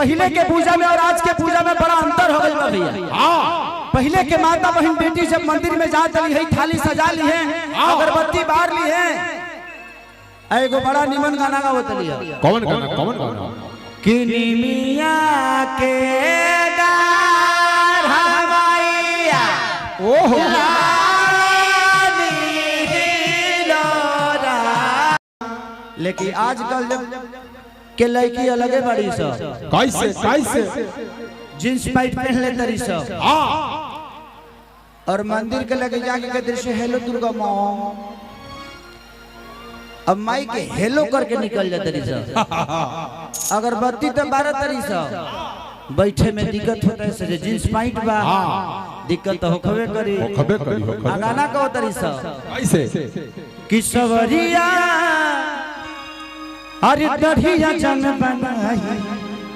पहले के पूजा में और आज के पूजा में बड़ा अंतर हो गया भैया। पहले के माता बहन बेटी जब मंदिर में जा चली है, थाली सजा ली है, अगरबत्ती बार ली है, एगो बड़ा निमन गाना गावत लिया। कौन गाना? किनी मिया के डार हवाइया ओहो लेकिन आजकल के लड़की अलगे बड़ी सब कैसे जींस पैंट पहन ले तरी सब और मंदिर के लगे जाके कहते से हेलो दुर्गा माँ, अब माई के हेलो करके निकल जाते रही सब। अगरबत्ती तो 12 तरी सब बैठे में दिक्कत होता है से जींस पैंट बा दिक्कत तो होखबे करी गाना को तरी सब कैसे कि सवरिया अरे दढ़िया जन बनाई